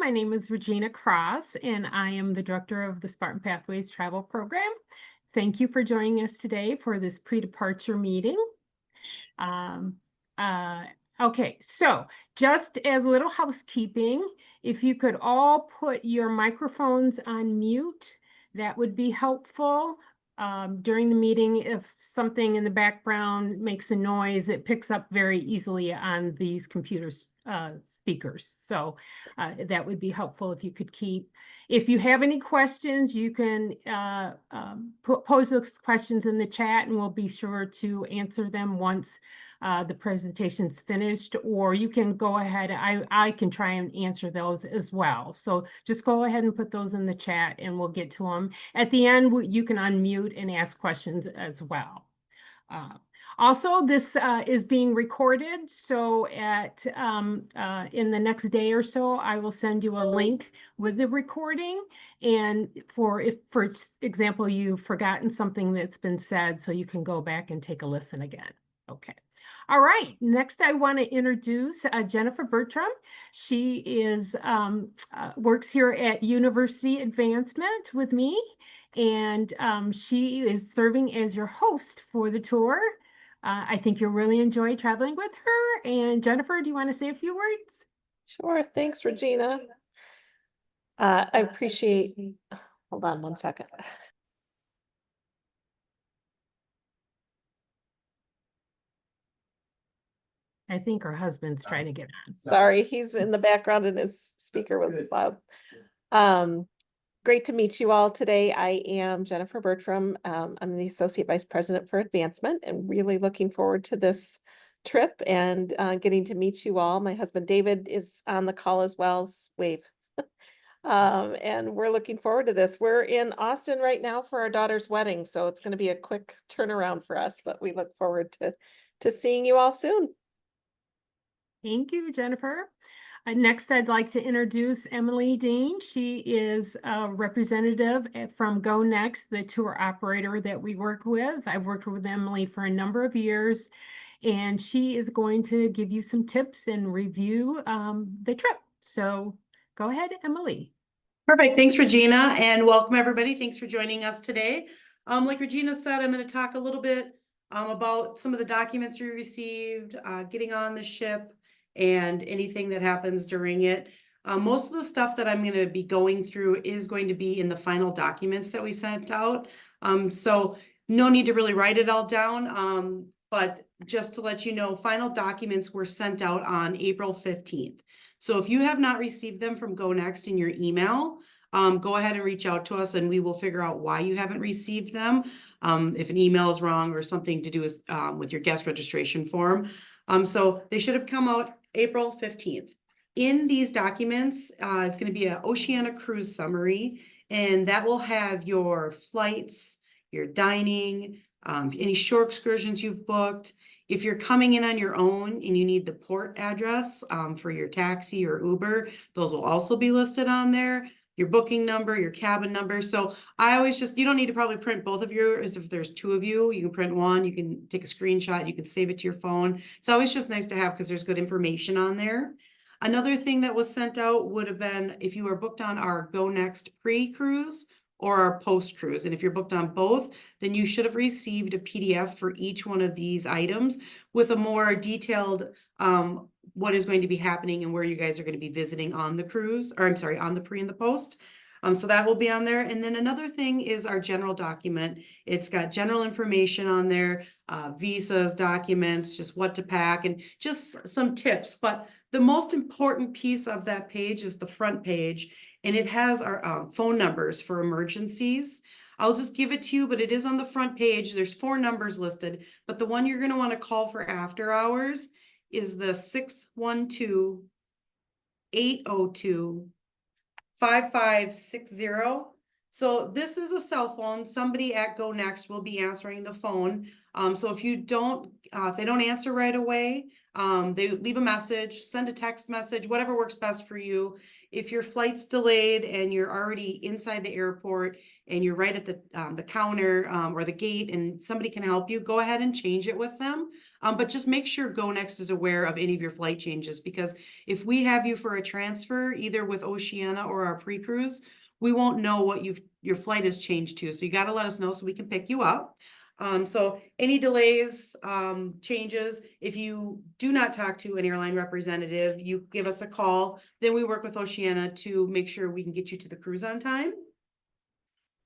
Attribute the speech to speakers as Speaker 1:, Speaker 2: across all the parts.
Speaker 1: My name is Regina Cross, and I am the director of the Spartan Pathways Travel Program. Thank you for joining us today for this pre-departure meeting. Um, uh, okay, so just as a little housekeeping, if you could all put your microphones on mute, that would be helpful. During the meeting, if something in the background makes a noise, it picks up very easily on these computers speakers. So that would be helpful if you could keep. If you have any questions, you can pose those questions in the chat, and we'll be sure to answer them once the presentation's finished, or you can go ahead. I can try and answer those as well. So just go ahead and put those in the chat and we'll get to them. At the end, you can unmute and ask questions as well. Also, this is being recorded, so in the next day or so, I will send you a link with the recording. And for example, you've forgotten something that's been said, so you can go back and take a listen again. Okay. All right. Next, I want to introduce Jennifer Bertram. She is works here at University Advancement with me, and she is serving as your host for the tour. I think you'll really enjoy traveling with her. And Jennifer, do you want to say a few words?
Speaker 2: Sure. Thanks, Regina. I appreciate, hold on one second.
Speaker 1: I think her husband's trying to get on.
Speaker 2: Sorry, he's in the background and his speaker was loud. Great to meet you all today. I am Jennifer Bertram. I'm the Associate Vice President for Advancement and really looking forward to this trip and getting to meet you all. My husband David is on the call as well. Wave. And we're looking forward to this. We're in Austin right now for our daughter's wedding, so it's going to be a quick turnaround for us, but we look forward to seeing you all soon.
Speaker 1: Thank you, Jennifer. Next, I'd like to introduce Emily Dean. She is a representative from Go Next, the tour operator that we work with. I've worked with Emily for a number of years, and she is going to give you some tips and review the trip. So go ahead, Emily.
Speaker 3: Perfect. Thanks, Regina, and welcome everybody. Thanks for joining us today. Like Regina said, I'm going to talk a little bit about some of the documents we received, getting on the ship, and anything that happens during it. Most of the stuff that I'm going to be going through is going to be in the final documents that we sent out. So no need to really write it all down. But just to let you know, final documents were sent out on April 15th. So if you have not received them from Go Next in your email, go ahead and reach out to us and we will figure out why you haven't received them. If an email is wrong or something to do with your guest registration form. So they should have come out April 15th. In these documents is going to be an Oceania cruise summary, and that will have your flights, your dining, any shore excursions you've booked. If you're coming in on your own and you need the port address for your taxi or Uber, those will also be listed on there. Your booking number, your cabin number. So I always you don't need to probably print both of yours. If there's two of you, you can print one, you can take a screenshot, you can save it to your phone. It's always just nice to have because there's good information on there. Another thing that was sent out would have been if you were booked on our Go Next pre-cruise or our post-cruise. And if you're booked on both, then you should have received a PDF for each one of these items with a more detailed what is going to be happening and where you guys are going to be visiting on the cruise, or I'm sorry, on the pre and the post. So that will be on there. And then another thing is our general document. It's got general information on there, visas, documents, just what to pack, and just some tips. But the most important piece of that page is the front page, and it has our phone numbers for emergencies. I'll just give it to you, but it is on the front page. There's 4 numbers listed, but the one you're going to want to call for after hours is the 612-802-5560. So this is a cell phone. Somebody at Go Next will be answering the phone. So if you don't, if they don't answer right away, they leave a message, send a text message, whatever works best for you. If your flight's delayed and you're already inside the airport and you're right at the counter, or the gate and somebody can help you, go ahead and change it with them. But just make sure GoNext is aware of any of your flight changes, because if we have you for a transfer, either with Oceana or our pre-cruise, we won't know what your flight has changed to. So you got to let us know so we can pick you up. So any delays, changes, if you do not talk to an airline representative, you give us a call, then we work with Oceana to make sure we can get you to the cruise on time.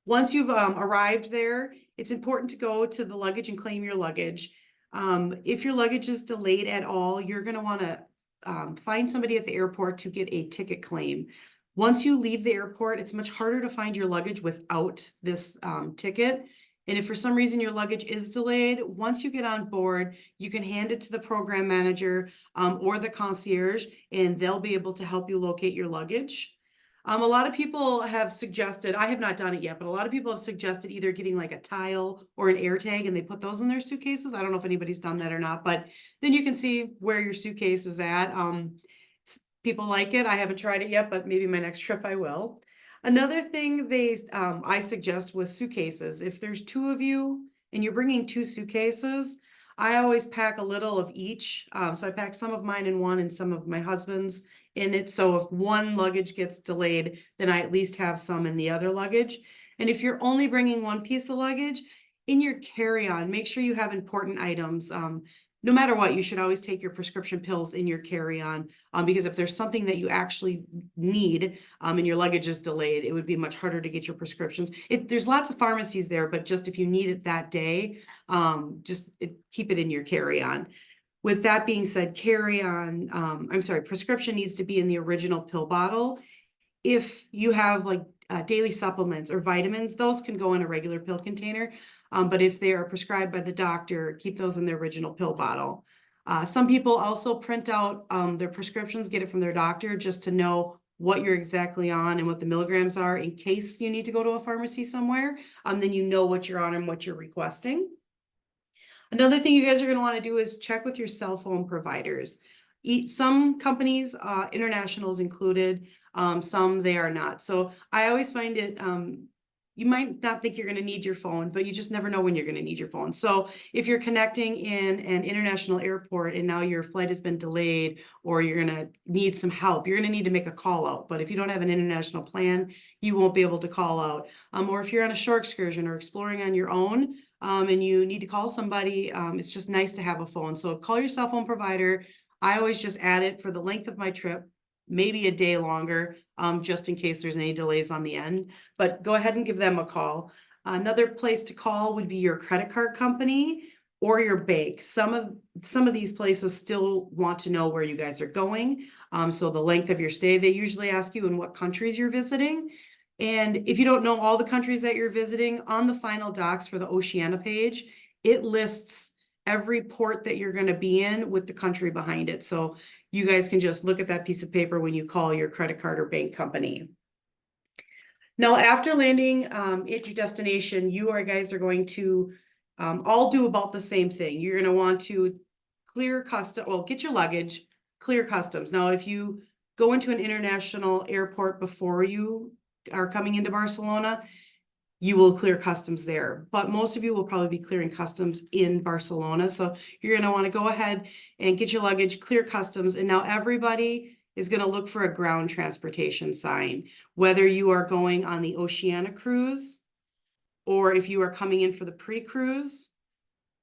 Speaker 3: Once you've arrived there, it's important to go to the luggage and claim your luggage. If your luggage is delayed at all, you're gonna wanna find somebody at the airport to get a ticket claim. Once you leave the airport, it's much harder to find your luggage without this ticket. And if for some reason your luggage is delayed, once you get on board, you can hand it to the program manager or the concierge, and they'll be able to help you locate your luggage. A lot of people have suggested, I have not done it yet, but a lot of people have suggested either getting like a tile or an air tag and they put those in their suitcases. I don't know if anybody's done that or not, but then you can see where your suitcase is at. People like it. I haven't tried it yet, but maybe my next trip I will. Another thing I suggest with suitcases, if there's two of you and you're bringing two suitcases, I always pack a little of each. So I pack some of mine in one and some of my husband's in it. So if one luggage gets delayed, then I at least have some in the other luggage. And if you're only bringing one piece of luggage, in your carry-on, make sure you have important items. No matter what, you should always take your prescription pills in your carry-on, because if there's something that you actually need, and your luggage is delayed, it would be much harder to get your prescriptions. There's lots of pharmacies there, but just if you need it that day, keep it in your carry-on. With that being said, prescription needs to be in the original pill bottle. If you have like daily supplements or vitamins, those can go in a regular pill container. But if they are prescribed by the doctor, keep those in the original pill bottle. Some people also print out their prescriptions, get it from their doctor just to know what you're exactly on and what the milligrams are in case you need to go to a pharmacy somewhere. Then you know what you're on and what you're requesting. Another thing you guys are going to want to do is check with your cell phone providers. Some companies, international is included, some they are not. So I always find it, you might not think you're going to need your phone, but you just never know when you're going to need your phone. So if you're connecting in an international airport and now your flight has been delayed or you're going to need some help, you're going to need to make a call out. But if you don't have an international plan, you won't be able to call out. Or if you're on a shore excursion or exploring on your own, and you need to call somebody, it's just nice to have a phone. So call your cell phone provider. I always just add it for the length of my trip, maybe a day longer, just in case there's any delays on the end, but go ahead and give them a call. Another place to call would be your credit card company or your bank. Some of these places still want to know where you guys are going. So the length of your stay, they usually ask you in what countries you're visiting. And if you don't know all the countries that you're visiting, on the final docs for the Oceana page, it lists every port that you're going to be in with the country behind it. So you guys can just look at that piece of paper when you call your credit card or bank company. Now, after landing at your destination, guys are going to all do about the same thing. You're going to want to get your luggage, clear customs. Now, if you go into an international airport before you are coming into Barcelona, you will clear customs there, but most of you will probably be clearing customs in Barcelona. So you're going to want to go ahead and get your luggage, clear customs. And now everybody is going to look for a ground transportation sign, whether you are going on the Oceana cruise, or if you are coming in for the pre-cruise,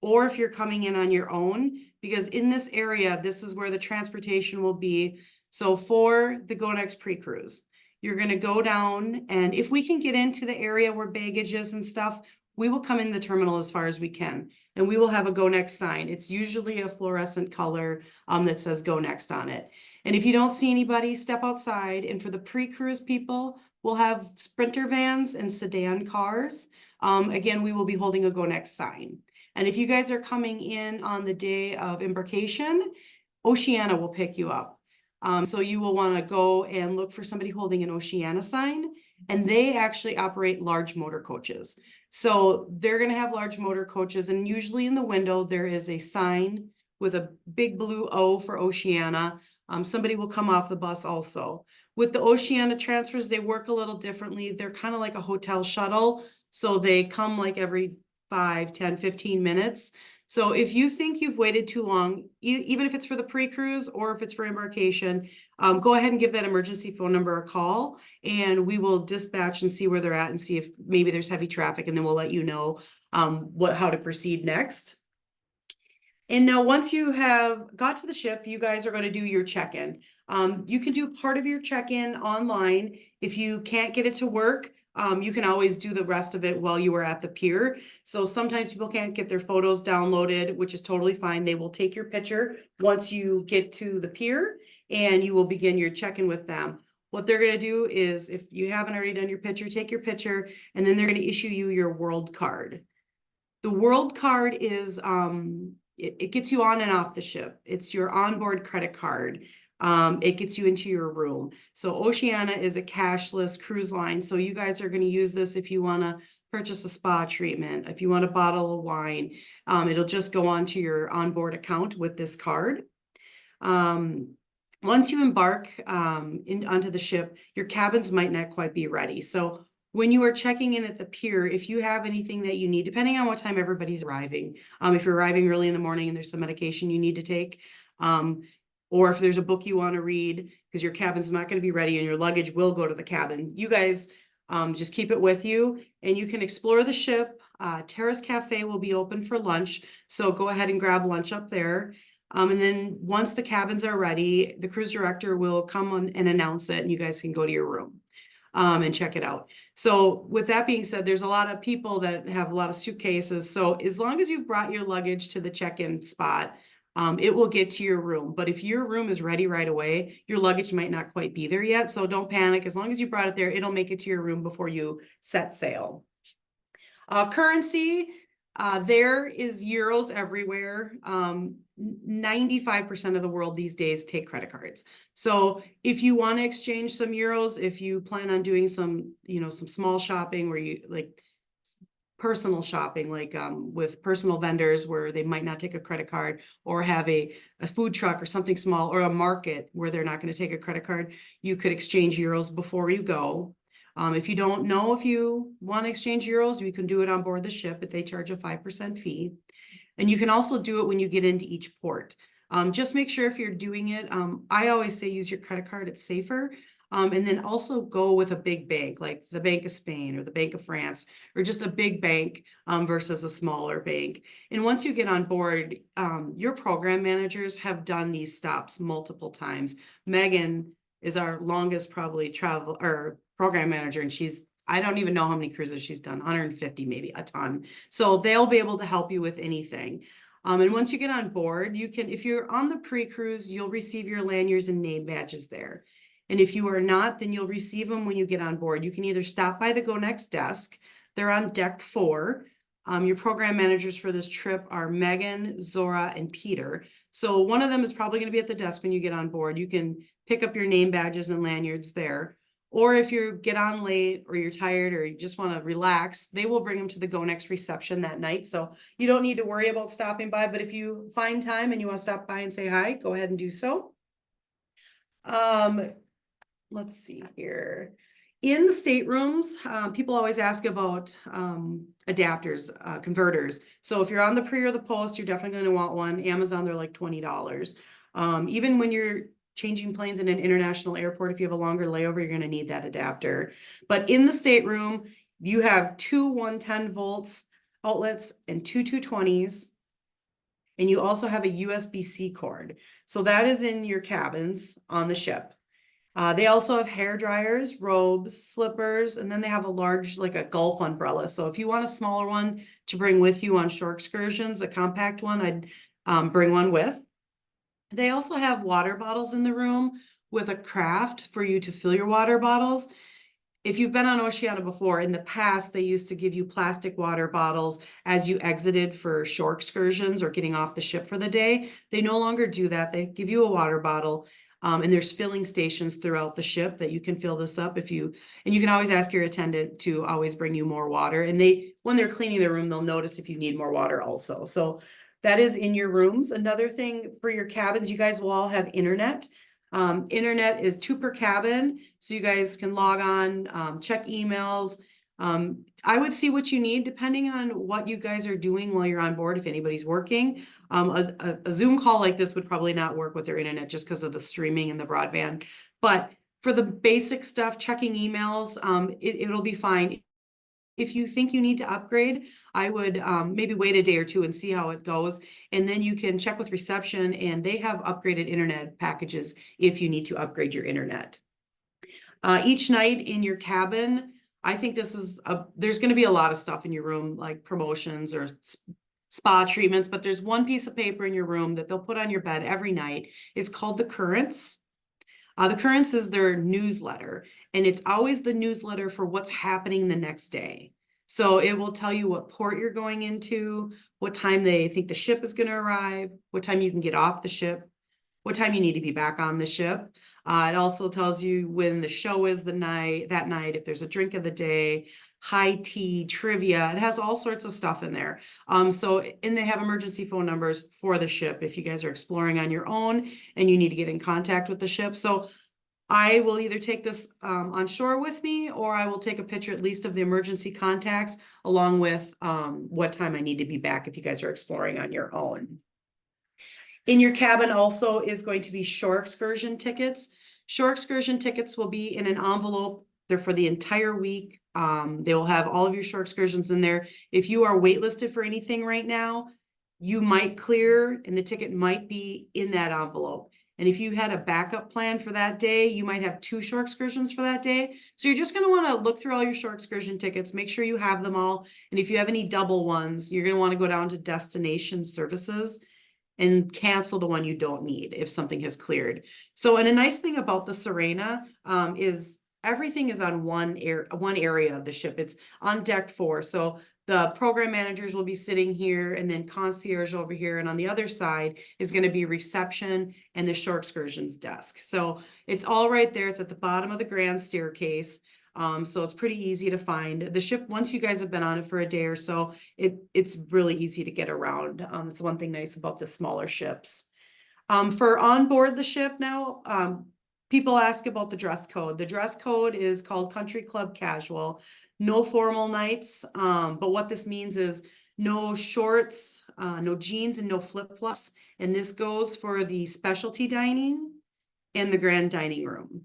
Speaker 3: or if you're coming in on your own, because in this area, this is where the transportation will be. So for the GoNext pre-cruise, you're going to go down, and if we can get into the area where baggage is and stuff, we will come in the terminal as far as we can, and we will have a GoNext sign. It's usually a fluorescent color that says GoNext on it. And if you don't see anybody, step outside. And for the pre-cruise people, we'll have Sprinter vans and sedan cars. Again, we will be holding a GoNext sign. And if you guys are coming in on the day of embarkation, Oceana will pick you up. So you will want to go and look for somebody holding an Oceana sign, and they actually operate large motor coaches. So they're going to have large motor coaches, and usually in the window there is a sign with a big blue O for Oceana. Somebody will come off the bus also. With the Oceana transfers, they work a little differently. They're kind of like a hotel shuttle. So they come like every 5, 10, 15 minutes. So if you think you've waited too long, even if it's for the pre-cruise or if it's for embarkation, go ahead and give that emergency phone number a call, and we will dispatch and see where they're at and see if maybe there's heavy traffic, and then we'll let you know how to proceed next. And now once you have got to the ship, you guys are going to do your check-in. You can do part of your check-in online. If you can't get it to work, you can always do the rest of it while you are at the pier. So sometimes people can't get their photos downloaded, which is totally fine. They will take your picture once you get to the pier, and you will begin your check-in with them. What they're going to do is, if you haven't already done your picture, take your picture, and then they're going to issue you your world card. The world card is, it gets you on and off the ship. It's your onboard credit card. It gets you into your room. So Oceana is a cashless cruise line. So you guys are going to use this if you want to purchase a spa treatment, if you want a bottle of wine. It'll just go onto your onboard account with this card. Once you embark onto the ship, your cabins might not quite be ready. So when you are checking in at the pier, if you have anything that you need, depending on what time everybody's arriving, if you're arriving early in the morning and there's some medication you need to take, or if there's a book you want to read, because your cabin's not going to be ready and your luggage will go to the cabin, you guys just keep it with you, and you can explore the ship. Terrace Cafe will be open for lunch, so go ahead and grab lunch up there. And then once the cabins are ready, the cruise director will come on and announce it, and you guys can go to your room and check it out. So with that being said, there's a lot of people that have a lot of suitcases. So as long as you've brought your luggage to the check-in spot, it will get to your room. But if your room is ready right away, your luggage might not quite be there yet. So don't panic. As long as you brought it there, it'll make it to your room before you set sail. Currency, there is euros everywhere. 95% of the world these days take credit cards. So if you want to exchange some euros, if you plan on doing some, some small shopping where you like personal shopping, like with personal vendors where they might not take a credit card, or have a food truck or something small, or a market where they're not going to take a credit card, you could exchange euros before you go. If you don't know if you want to exchange euros, you can do it on board the ship, but they charge a 5% fee. And you can also do it when you get into each port. Just make sure if you're doing it, I always say use your credit card, it's safer. And then also go with a big bank, like the Bank of Spain or the Bank of France, or just a big bank versus a smaller bank. And once you get on board, your program managers have done these stops multiple times. Megan is our longest probably travel or program manager, and I don't even know how many cruises she's done, 150, maybe a ton. So they'll be able to help you with anything. And once you get on board, you can, if you're on the pre-cruise, you'll receive your lanyards and name badges there. And if you are not, then you'll receive them when you get on board. You can either stop by the Go Next desk. They're on deck 4. Your program managers for this trip are Megan, Zora, and Peter. So one of them is probably going to be at the desk when you get on board. You can pick up your name badges and lanyards there. Or if you get on late or you're tired or you just want to relax, they will bring them to the Go Next reception that night. So you don't need to worry about stopping by, but if you find time and you want to stop by and say hi, go ahead and do so. Let's see here. In the staterooms, people always ask about adapters, converters. So if you're on the pre or the post, you're definitely going to want one. Amazon, they're like $20. Even when you're changing planes in an international airport, if you have a longer layover, you're going to need that adapter. But in the stateroom, you have 2 110 volts outlets and 2 220s. And you also have a USB-C cord. So that is in your cabins on the ship. They also have hair dryers, robes, slippers, and then they have a large, like a golf umbrella. So if you want a smaller one to bring with you on shore excursions, a compact one, I'd bring one with. They also have water bottles in the room with a craft for you to fill your water bottles. If you've been on Oceana before, in the past, they used to give you plastic water bottles as you exited for shore excursions or getting off the ship for the day. They no longer do that. They give you a water bottle. And there's filling stations throughout the ship that you can fill this up and you can always ask your attendant to always bring you more water. And when they're cleaning their room, they'll notice if you need more water also. So that is in your rooms. Another thing for your cabins, you guys will all have internet. Internet is 2 per cabin, so you guys can log on, check emails. I would see what you need depending on what you guys are doing while you're on board, if anybody's working. A Zoom call like this would probably not work with their internet just because of the streaming and the broadband. But for the basic stuff, checking emails, it'll be fine. If you think you need to upgrade, I would maybe wait a day or two and see how it goes. And then you can check with reception, and they have upgraded internet packages if you need to upgrade your internet. Each night in your cabin, I think there's going to be a lot of stuff in your room, like promotions or spa treatments, but there's one piece of paper in your room that they'll put on your bed every night. It's called the Currents. The Currents is their newsletter, and it's always the newsletter for what's happening the next day. So it will tell you what port you're going into, what time they think the ship is going to arrive, what time you can get off the ship, what time you need to be back on the ship. It also tells you when the show is that night, if there's a drink of the day, high tea, trivia. It has all sorts of stuff in there. And they have emergency phone numbers for the ship if you guys are exploring on your own and you need to get in contact with the ship. So I will either take this on shore with me, or I will take a picture at least of the emergency contacts along with what time I need to be back if you guys are exploring on your own. In your cabin also is going to be shore excursion tickets. Shore excursion tickets will be in an envelope. They're for the entire week. They will have all of your shore excursions in there. If you are waitlisted for anything right now, you might clear and the ticket might be in that envelope. And if you had a backup plan for that day, you might have 2 shore excursions for that day. So you're just going to want to look through all your shore excursion tickets, make sure you have them all. And if you have any double ones, you're going to want to go down to destination services and cancel the one you don't need if something has cleared. So, and a nice thing about the Serena is everything is on one area of the ship. It's on deck 4. So the program managers will be sitting here, and then concierge over here. And on the other side is going to be reception and the shore excursions desk. So it's all right there. It's at the bottom of the grand staircase. So it's pretty easy to find. The ship, once you guys have been on it for a day or so, it's really easy to get around. It's one thing nice about the smaller ships. For on board the ship now, people ask about the dress code. The dress code is called Country Club Casual. No formal nights, but what this means is no shorts, no jeans, and no flip-flops. And this goes for the specialty dining and the grand dining room.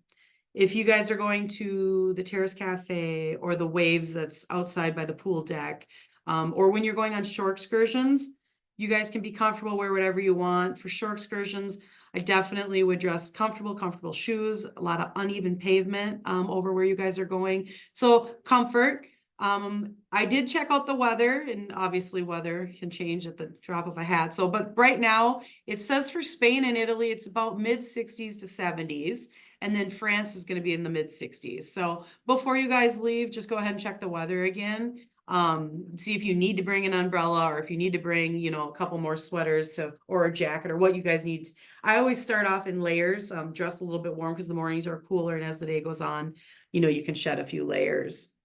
Speaker 3: If you guys are going to the Terrace Cafe or the Waves that's outside by the pool deck, or when you're going on shore excursions, you guys can be comfortable, wear whatever you want. For shore excursions, I definitely would dress comfortable shoes, a lot of uneven pavement over where you guys are going. So comfort. I did check out the weather, and obviously weather can change at the drop of a hat. So, but right now it says for Spain and Italy, it's about mid-60s to 70s. And then France is going to be in the mid-60s. So before you guys leave, just go ahead and check the weather again. See if you need to bring an umbrella, or if you need to bring, a couple more sweaters or a jacket, or what you guys need. I always start off in layers, dressed a little bit warm because the mornings are cooler. And as the day goes on, you can shed a few layers.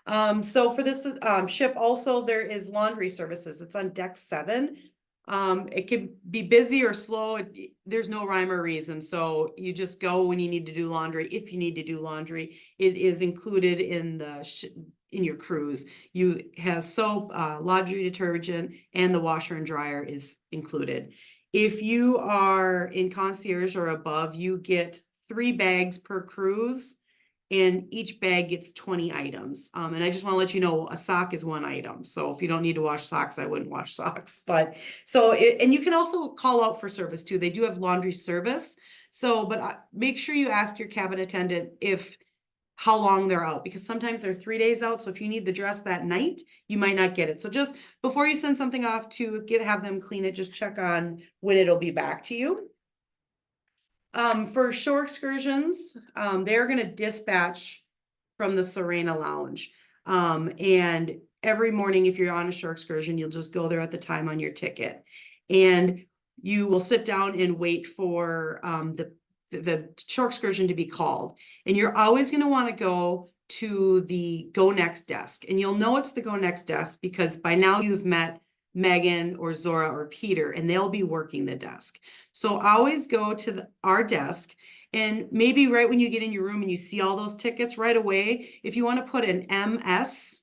Speaker 3: So for this ship also, there is laundry services. It's on deck 7. It can be busy or slow. There's no rhyme or reason. So you just go when you need to do laundry. If you need to do laundry, it is included in in your cruise. You have soap, laundry detergent, and the washer and dryer is included. If you are in concierge or above, you get 3 bags per cruise, and each bag gets 20 items. And I just want to let you know, a sock is 1 item. So if you don't need to wash socks, I wouldn't wash socks. But and you can also call out for service too. They do have laundry service. So, but make sure you ask your cabin attendant how long they're out, because sometimes they're 3 days out. So if you need the dress that night, you might not get it. So just before you send something off to have them clean it, just check on when it'll be back to you. For shore excursions, they're going to dispatch from the Serena Lounge. And every morning, if you're on a shore excursion, you'll just go there at the time on your ticket. And you will sit down and wait for the shore excursion to be called. And you're always going to want to go to the Go Next desk. And you'll know it's the Go Next desk because by now you've met Megan or Zora or Peter, and they'll be working the desk. So always go to our desk, and maybe right when you get in your room and you see all those tickets right away, if you want to put an MS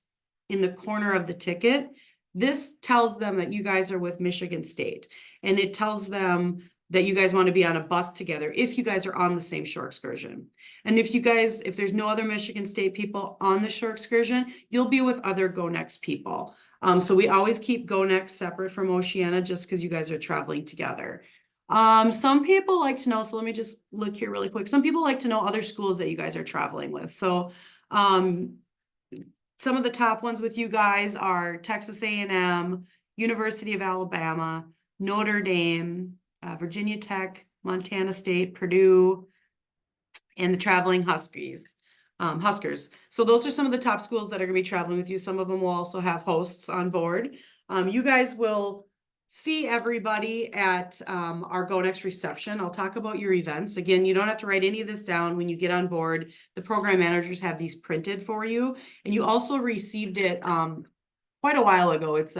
Speaker 3: in the corner of the ticket, this tells them that you guys are with Michigan State, and it tells them that you guys want to be on a bus together if you guys are on the same shore excursion. And if there's no other Michigan State people on the shore excursion, you'll be with other Go Next people. So we always keep Go Next separate from Oceana just because you guys are traveling together. Some people like to know, so let me just look here really quick. Some people like to know other schools that you guys are traveling with. So, some of the top ones with you guys are Texas A&M, University of Alabama, Notre Dame, Virginia Tech, Montana State, Purdue, and the traveling Huskers. So those are some of the top schools that are going to be traveling with you. Some of them will also have hosts on board. You guys will see everybody at our Go Next reception. I'll talk about your events. Again, you don't have to write any of this down when you get on board. The program managers have these printed for you. And you also received it quite a while ago. It's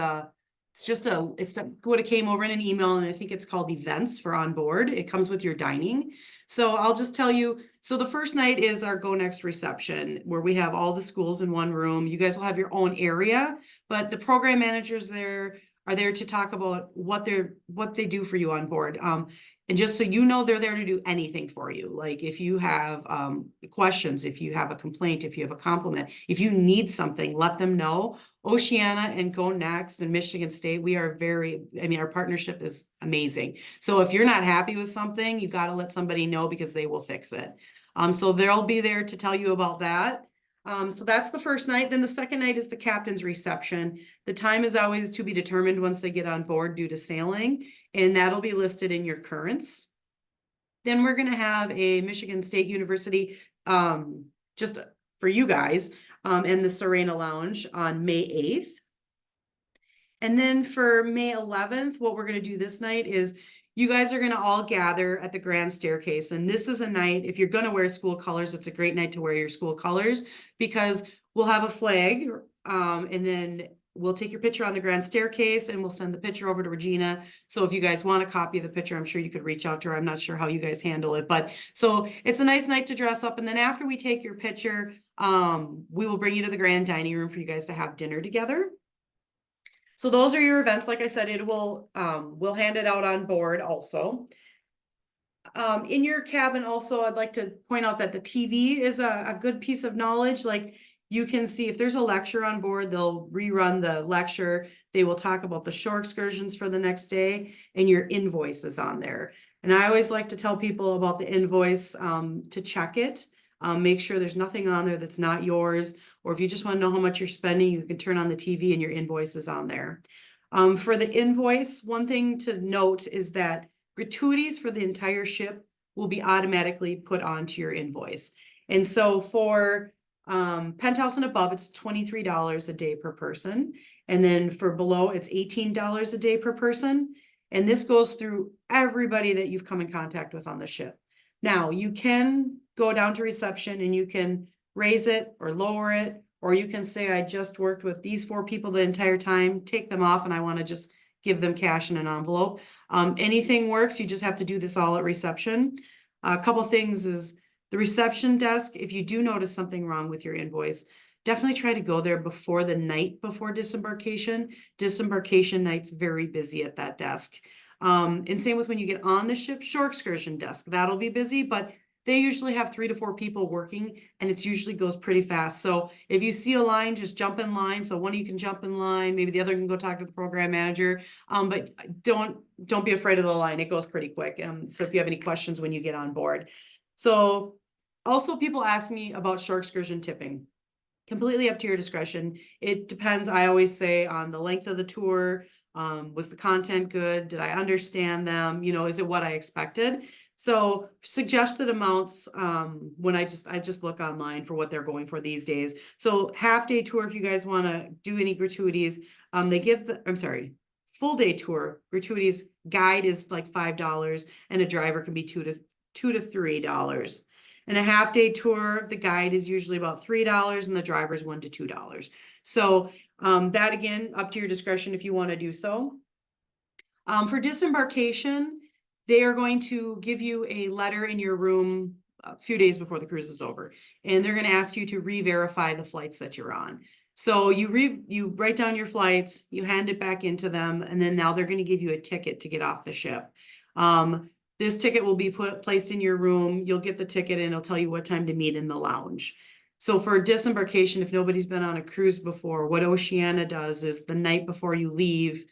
Speaker 3: what it came over in an email, and I think it's called events for on board. It comes with your dining. So I'll just tell you, so the first night is our Go Next reception, where we have all the schools in one room. You guys will have your own area, but the program managers are there to talk about what they do for you on board. And just so you know, they're there to do anything for you. Like if you have questions, if you have a complaint, if you have a compliment, if you need something, let them know. Oceana and Go Next and Michigan State, our partnership is amazing. So if you're not happy with something, you got to let somebody know because they will fix it. So they'll be there to tell you about that. So that's the first night. Then the second night is the captain's reception. The time is always to be determined once they get on board due to sailing, and that'll be listed in your currents. Then we're going to have a Michigan State University, just for you guys, in the Serena Lounge on May 8th. And then for May 11th, what we're going to do this night is you guys are going to all gather at the grand staircase. And this is a night, if you're going to wear school colors, it's a great night to wear your school colors because we'll have a flag, and then we'll take your picture on the grand staircase and we'll send the picture over to Regina. So if you guys want a copy of the picture, I'm sure you could reach out to her. I'm not sure how you guys handle it, but so it's a nice night to dress up. And then after we take your picture, we will bring you to the grand dining room for you guys to have dinner together. So those are your events. Like I said, we'll hand it out on board also. In your cabin also, I'd like to point out that the TV is a good piece of knowledge. Like you can see if there's a lecture on board, they'll rerun the lecture. They will talk about the shore excursions for the next day, and your invoice is on there. And I always like to tell people about the invoice to check it. Make sure there's nothing on there that's not yours, or if you just want to know how much you're spending, you can turn on the TV and your invoice is on there. For the invoice, one thing to note is that gratuities for the entire ship will be automatically put onto your invoice. And so for penthouse and above, it's $23 a day per person. And then for below, it's $18 a day per person. And this goes through everybody that you've come in contact with on the ship. Now, you can go down to reception and you can raise it or lower it, or you can say, I just worked with these 4 people the entire time, take them off, and I want to just give them cash in an envelope. Anything works. You just have to do this all at reception. A couple things is the reception desk. If you do notice something wrong with your invoice, definitely try to go there before the night before disembarkation. Disembarkation night's very busy at that desk. And same with when you get on the ship, shore excursion desk, that'll be busy, but they usually have 3 to 4 people working, and it usually goes pretty fast. So if you see a line, just jump in line. So one of you can jump in line, maybe the other can go talk to the program manager. But don't be afraid of the line. It goes pretty quick. So if you have any questions when you get on board. So also people ask me about shore excursion tipping. Completely up to your discretion. It depends, I always say, on the length of the tour. Was the content good? Did I understand them? Is it what I expected? So suggested amounts, when I just look online for what they're going for these days. So half day tour, if you guys want to do any gratuities, full day tour, gratuities guide is like $5 and a driver can be $2 to $3. And a half day tour, the guide is usually about $3 and the driver's $1 to $2. So that again, up to your discretion if you want to do so. For disembarkation, they are going to give you a letter in your room a few days before the cruise is over, and they're going to ask you to re-verify the flights that you're on. So you write down your flights, you hand it back into them, and then now they're going to give you a ticket to get off the ship. This ticket will be placed in your room. You'll get the ticket and it'll tell you what time to meet in the lounge. So for disembarkation, if nobody's been on a cruise before, what Oceana does is the night before you leave,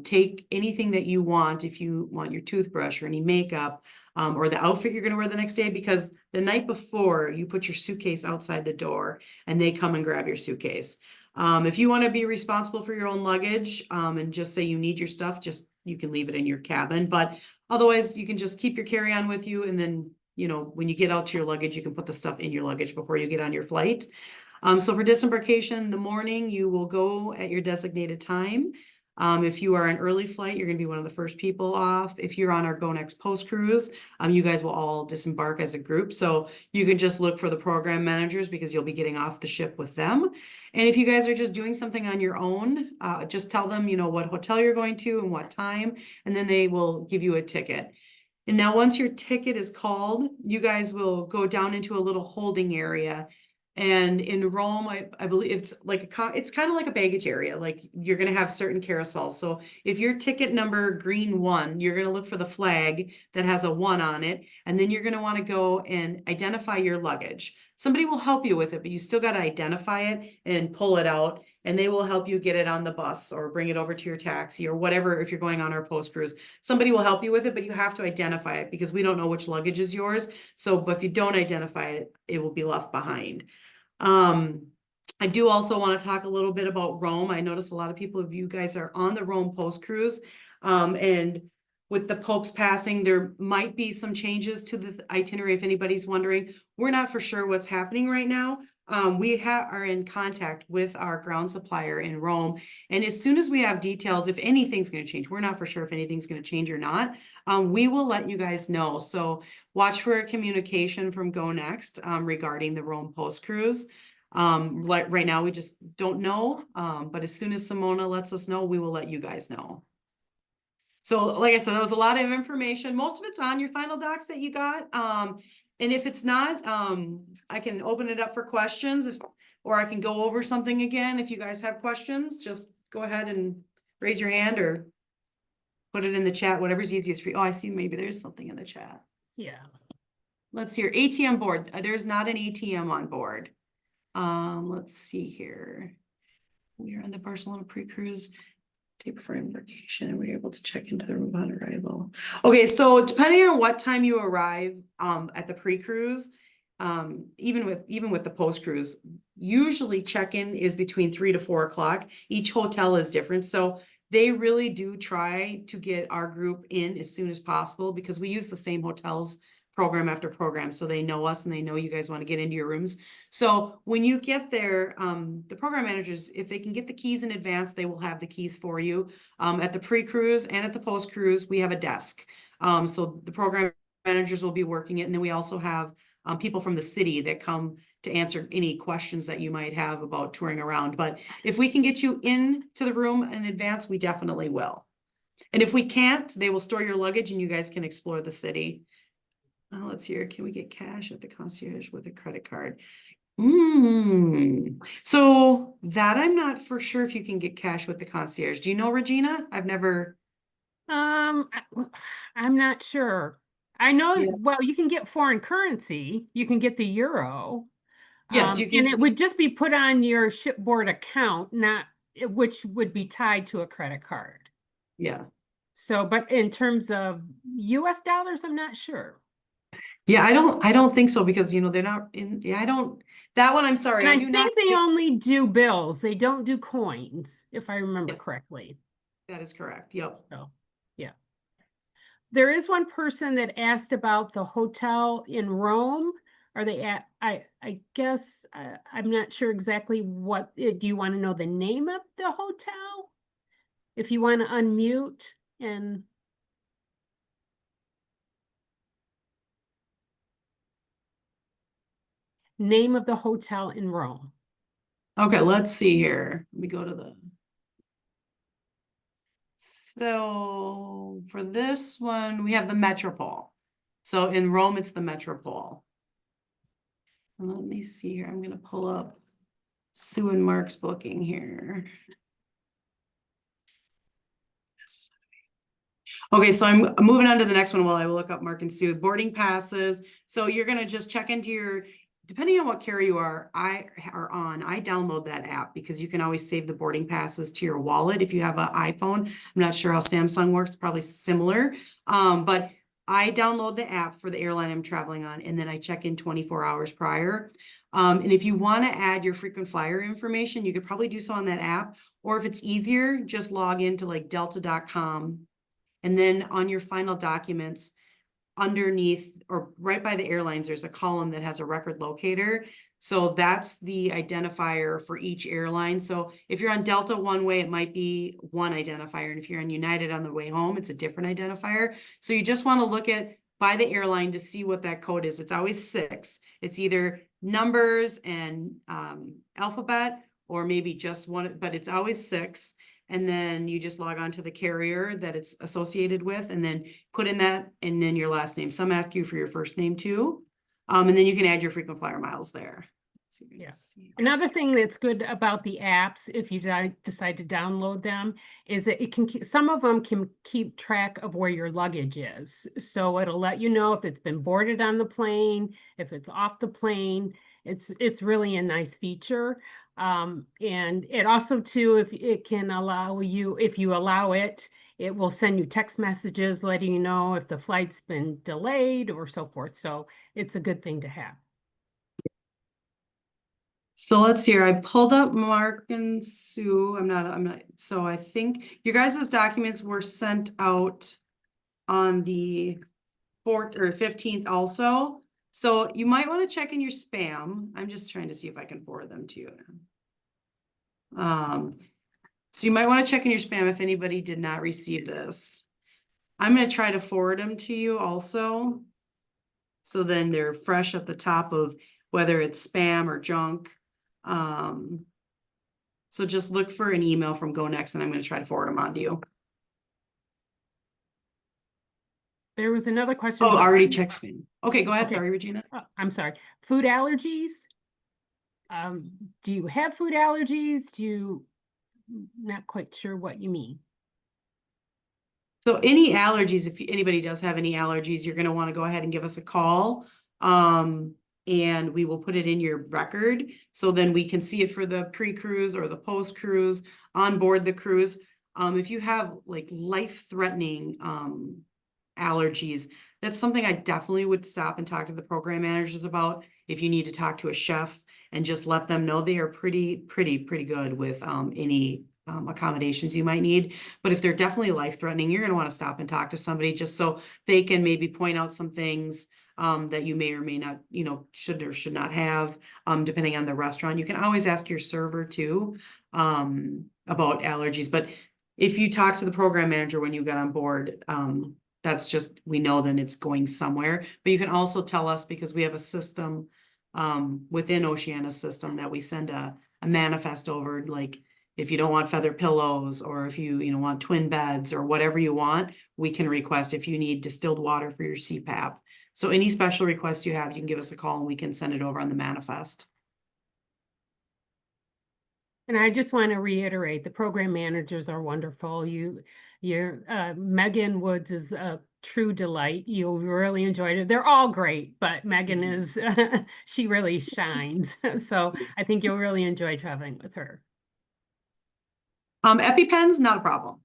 Speaker 3: take anything that you want, if you want your toothbrush or any makeup, or the outfit you're going to wear the next day, because the night before you put your suitcase outside the door and they come and grab your suitcase. If you want to be responsible for your own luggage, and just say you need your stuff, you can leave it in your cabin, but otherwise you can just keep your carry-on with you. And then, when you get out to your luggage, you can put the stuff in your luggage before you get on your flight. So for disembarkation, the morning you will go at your designated time. If you are an early flight, you're going to be one of the first people off. If you're on our Go Next post cruise, you guys will all disembark as a group. So you can just look for the program managers because you'll be getting off the ship with them. And if you guys are just doing something on your own, just tell them, what hotel you're going to and what time, and then they will give you a ticket. And now once your ticket is called, you guys will go down into a little holding area. And in Rome, I believe it's like it's kind of like a baggage area. Like you're going to have certain carousels. So if your ticket number green 1, you're going to look for the flag that has a 1 on it. And then you're going to want to go and identify your luggage. Somebody will help you with it, but you still got to identify it and pull it out. And they will help you get it on the bus or bring it over to your taxi or whatever. If you're going on our post cruise, somebody will help you with it, but you have to identify it because we don't know which luggage is yours. So, but if you don't identify it, it will be left behind. I do also want to talk a little bit about Rome. I noticed a lot of people of you guys are on the Rome post cruise. And with the Pope's passing, there might be some changes to the itinerary. If anybody's wondering, we're not for sure what's happening right now. We are in contact with our ground supplier in Rome. And as soon as we have details, if anything's going to change, we're not for sure if anything's going to change or not. We will let you guys know. So watch for a communication from Go Next regarding the Rome post cruise. Like right now, we just don't know. But as soon as Simona lets us know, we will let you guys know. So like I said, that was a lot of information. Most of it's on your final docs that you got. And if it's not, I can open it up for questions or I can go over something again. If you guys have questions, just go ahead and raise your hand or put it in the chat, whatever's easiest for you. Oh, I see maybe there's something in the chat.
Speaker 1: Yeah.
Speaker 3: Let's see your ATM board. There's not an ATM on board. Let's see here. We are on the Barcelona pre-cruise day before embarkation and we're able to check into the room on arrival. Okay, so depending on what time you arrive at the pre-cruise, even with the post-cruise, usually check-in is between 3 to 4 o'clock. Each hotel is different. So they really do try to get our group in as soon as possible because we use the same hotels program after program. So they know us and they know you guys want to get into your rooms. So when you get there, the program managers, if they can get the keys in advance, they will have the keys for you. At the pre-cruise and at the post-cruise, we have a desk. So the program managers will be working it. And then we also have people from the city that come to answer any questions that you might have about touring around. But if we can get you into the room in advance, we definitely will. And if we can't, they will store your luggage and you guys can explore the city. Let's hear, can we get cash at the concierge with a credit card? So that I'm not for sure if you can get cash with the concierge. Do you know, Regina? I've never.
Speaker 1: I'm not sure. I know,
Speaker 3: Yeah.
Speaker 1: well, you can get foreign currency. You can get the euro.
Speaker 3: Yes, you
Speaker 1: And
Speaker 3: can.
Speaker 1: it would just be put on your shipboard account, which would be tied to a credit card.
Speaker 3: Yeah.
Speaker 1: So, but in terms of US dollars, I'm not sure.
Speaker 3: Yeah, I don't think so because they're not in. Yeah, I don't. That one, I'm sorry,
Speaker 1: And
Speaker 3: I
Speaker 1: I
Speaker 3: do not
Speaker 1: think they
Speaker 3: think.
Speaker 1: only do bills. They don't do coins, if I remember
Speaker 3: Yes,
Speaker 1: correctly.
Speaker 3: that is correct. Yep.
Speaker 1: So, yeah. There is one person that asked about the hotel in Rome. Are they at, I guess, I'm not sure exactly what, do you want to know the name of the hotel? if you want to unmute and name of the hotel in Rome.
Speaker 3: Okay, let's see here. Let me go to the. So for this one, we have the Metropole. So in Rome, it's the Metropole. And let me see here. I'm gonna pull up Sue and Mark's booking here. Okay, so I'm moving on to the next one while I look up Mark and Sue. Boarding passes. So you're gonna just check into your, depending on what carrier you are on, I download that app because you can always save the boarding passes to your wallet if you have an iPhone. I'm not sure how Samsung works, probably similar. But I download the app for the airline I'm traveling on, and then I check in 24 hours prior. And if you want to add your frequent flyer information, you could probably do so on that app. Or if it's easier, just log into like delta.com. And then on your final documents, underneath or right by the airlines, there's a column that has a record locator. So that's the identifier for each airline. So if you're on Delta one way, it might be one identifier. And if you're on United on the way home, it's a different identifier. So you just want to look at by the airline to see what that code is. It's always 6. It's either numbers and alphabet, or maybe just one, but it's always 6. And then you just log on to the carrier that it's associated with, and then put in that, and then your last name. Some ask you for your first name too. And then you can add your frequent flyer miles there. So
Speaker 1: Yeah. Another thing that's good about the apps, if you decide to download them, is that it can some of them can keep track of where your luggage is. So it'll let you know if it's been boarded on the plane, if it's off the plane. It's really a nice feature. And it also too, if it can allow you, if you allow it, it will send you text messages letting you know if the flight's been delayed or so forth. So it's a good thing to have.
Speaker 3: So let's see here. I pulled up Mark and Sue. I'm not, so I think your guys' documents were sent out on the 4th or 15th also. So you might want to check in your spam. I'm just trying to see if I can forward them to you. So you might want to check in your spam if anybody did not receive this. I'm going to try to forward them to you also. So then they're fresh at the top of whether it's spam or junk. So just look for an email from Go Next, and I'm going to try to forward them on to you.
Speaker 1: There was another question.
Speaker 3: Oh, already checked spam. Okay, go ahead.
Speaker 1: Okay.
Speaker 3: Sorry, Regina.
Speaker 1: I'm sorry. Food allergies. Do you have food allergies? Not quite sure what you mean.
Speaker 3: So any allergies, if anybody does have any allergies, you're going to want to go ahead and give us a call. And we will put it in your record. So then we can see it for the pre-cruise or the post-cruise on board the cruise. If you have like life-threatening allergies, that's something I definitely would stop and talk to the program managers about. If you need to talk to a chef and just let them know, they are pretty good with any accommodations you might need. But if they're definitely life-threatening, you're going to want to stop and talk to somebody just so they can maybe point out some things that you may or may not, should or should not have, depending on the restaurant. You can always ask your server too about allergies. But if you talk to the program manager when you get on board, that's just, we know then it's going somewhere. But you can also tell us, because we have a system within Oceana's system that we send a manifest over, like if you don't want feather pillows, or if you want twin beds or whatever you want, we can request. If you need distilled water for your CPAP. So any special requests you have, you can give us a call and we can send it over on the manifest.
Speaker 1: And I just want to reiterate, the program managers are wonderful. Megan Woods is a true delight. You'll really enjoy it. They're all great, but Megan is, she really shines. So I think you'll really enjoy traveling with her.
Speaker 3: EpiPens, not a problem.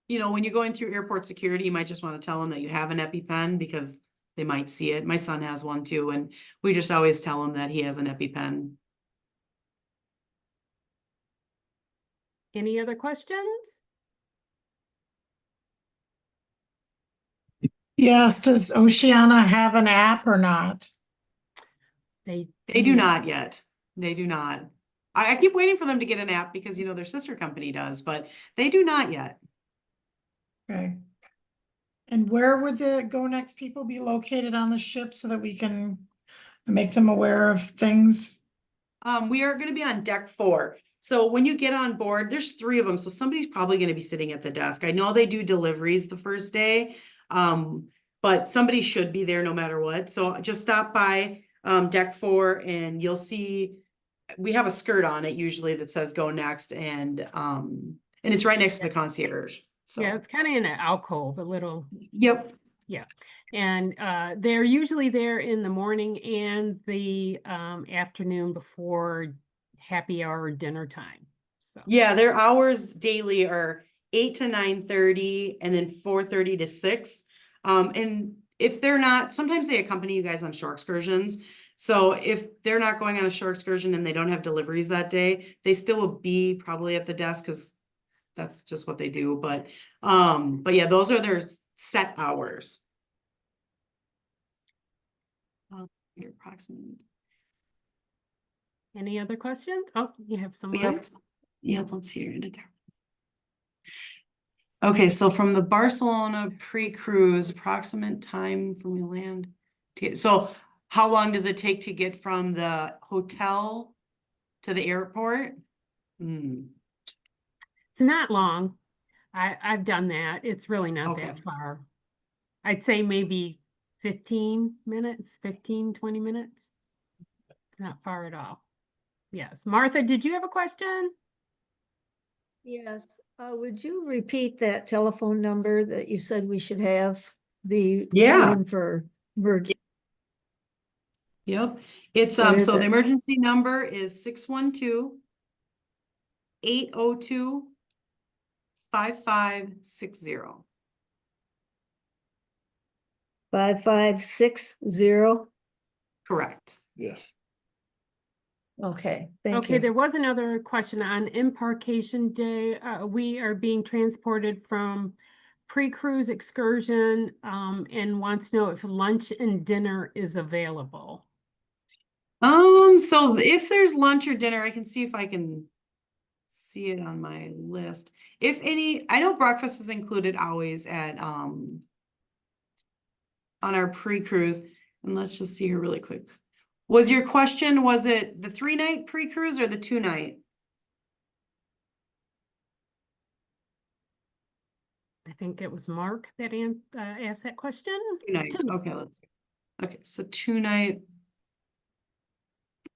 Speaker 3: When you're going through airport security, you might just want to tell them that you have an EpiPen because they might see it. My son has one too, and we just always tell him that he has an EpiPen.
Speaker 1: Any other questions?
Speaker 4: Yes, does Oceana have an app or not?
Speaker 1: They
Speaker 3: do not yet. They do not. I keep waiting for them to get an app because, you know, their sister company does, but they do not yet.
Speaker 4: Okay. And where would the Go Next people be located on the ship so that we can make them aware of things?
Speaker 3: We are gonna be on deck 4. So when you get on board, there's 3 of them, so somebody's probably gonna be sitting at the desk. I know they do deliveries the first day, but somebody should be there no matter what. So just stop by deck 4 and you'll see we have a skirt on it usually that says Go Next, and it's right next to the concierge. So
Speaker 1: Yeah, it's kind of in an alcove, a little.
Speaker 3: yep.
Speaker 1: Yeah. And they're usually there in the morning and the afternoon before happy hour dinner time. So
Speaker 3: Yeah, their hours daily are 8 to 9:30 and then 4:30 to 6. And if they're not, sometimes they accompany you guys on shore excursions. So if they're not going on a shore excursion and they don't have deliveries that day, they still will be probably at the desk because that's just what they do. But yeah, those are their set hours. Your approximate.
Speaker 1: any other questions? Oh, you have some more?
Speaker 3: Yep. Yep, let's see here. Okay, so from the Barcelona pre-cruise, approximate time from we land to get, so how long does it take to get from the hotel to the airport? Hmm,
Speaker 1: It's not long. I've done that. It's really not
Speaker 3: Okay.
Speaker 1: that far. I'd say maybe 15 minutes, 15, 20 minutes. It's not far at all. Yes. Martha, did you have a question?
Speaker 5: Yes, would you repeat that telephone number that you said we should have? The
Speaker 3: Yeah.
Speaker 5: one for Virgin,
Speaker 3: Yep, it's
Speaker 5: What is
Speaker 3: so the
Speaker 5: it?
Speaker 3: emergency number is 612-802-5560.
Speaker 5: 5560?
Speaker 3: Correct.
Speaker 6: Yes.
Speaker 5: Okay, thank
Speaker 1: Okay,
Speaker 5: you.
Speaker 1: there was another question on embarkation day. We are being transported from pre-cruise excursion and wants to know if lunch and dinner is available.
Speaker 3: So if there's lunch or dinner, I can see if I can see it on my list. If any, I know breakfast is included always at on our pre-cruise. And let's just see here really quick. Was your question, was it the 3-night pre-cruise or the 2-night?
Speaker 1: I think it was Mark that asked that question.
Speaker 3: 2-night. Okay, let's see. Okay, so 2-night.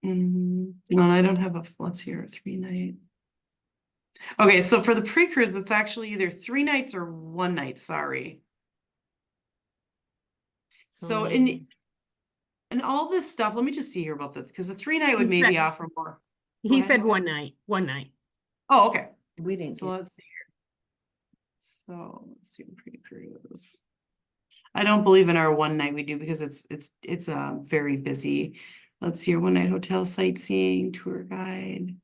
Speaker 3: No, I don't have a, let's see here, 3-night. Okay, so for the pre-cruise, it's actually either 3 nights or 1 night, sorry. So in all this stuff, let me just see here about this, because the 3-night would
Speaker 1: He
Speaker 3: maybe
Speaker 1: said-
Speaker 3: offer more.
Speaker 1: He
Speaker 3: ahead.
Speaker 1: said 1 night, 1 night.
Speaker 3: Oh, okay.
Speaker 5: We didn't
Speaker 3: So
Speaker 5: get,
Speaker 3: let's see here. So let's see pre-cruise. I don't believe in our 1 night we do because it's very busy. Let's see your 1 night hotel sightseeing tour guide.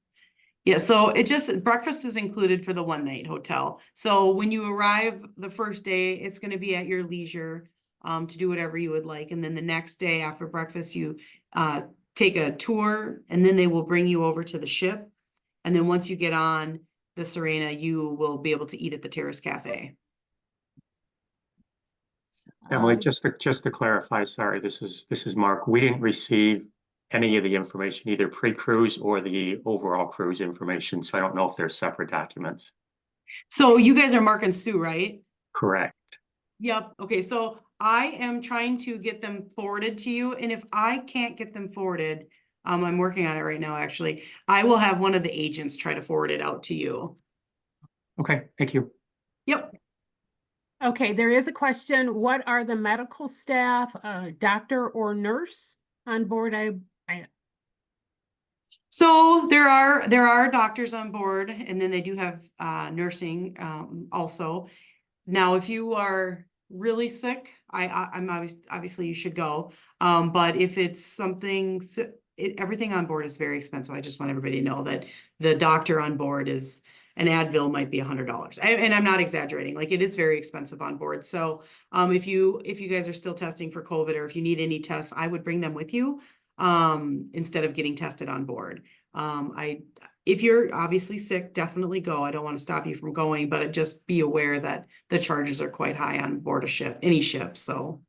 Speaker 3: Yeah, so it just breakfast is included for the 1 night hotel. So when you arrive the first day, it's going to be at your leisure to do whatever you would like. And then the next day after breakfast, you take a tour and then they will bring you over to the ship. And then once you get on the Serena, you will be able to eat at the Terrace Cafe.
Speaker 6: Emily, just to clarify, sorry, this is Mark. We didn't receive any of the information, either pre-cruise or the overall cruise information. So I don't know if they're separate documents.
Speaker 3: So you guys are Mark and Sue, right?
Speaker 6: Correct.
Speaker 3: Yep. Okay. So I am trying to get them forwarded to you. And if I can't get them forwarded, I'm working on it right now, actually. I will have one of the agents try to forward it out to you.
Speaker 6: Okay, thank you.
Speaker 3: Yep.
Speaker 1: Okay, there is a question. What are the medical staff, doctor or nurse on board?
Speaker 3: So there are doctors on board, and then they do have nursing also. Now, if you are really sick, I'm obviously you should go. But if it's something, everything on board is very expensive. I just want everybody to know that the doctor on board is an Advil might be $100, and I'm not exaggerating. Like it is very expensive on board. So if you guys are still testing for COVID or if you need any tests, I would bring them with you. instead of getting tested on board. If you're obviously sick, definitely go. I don't want to stop you from going, but just be aware that the charges are quite high on board a ship, any ship, so.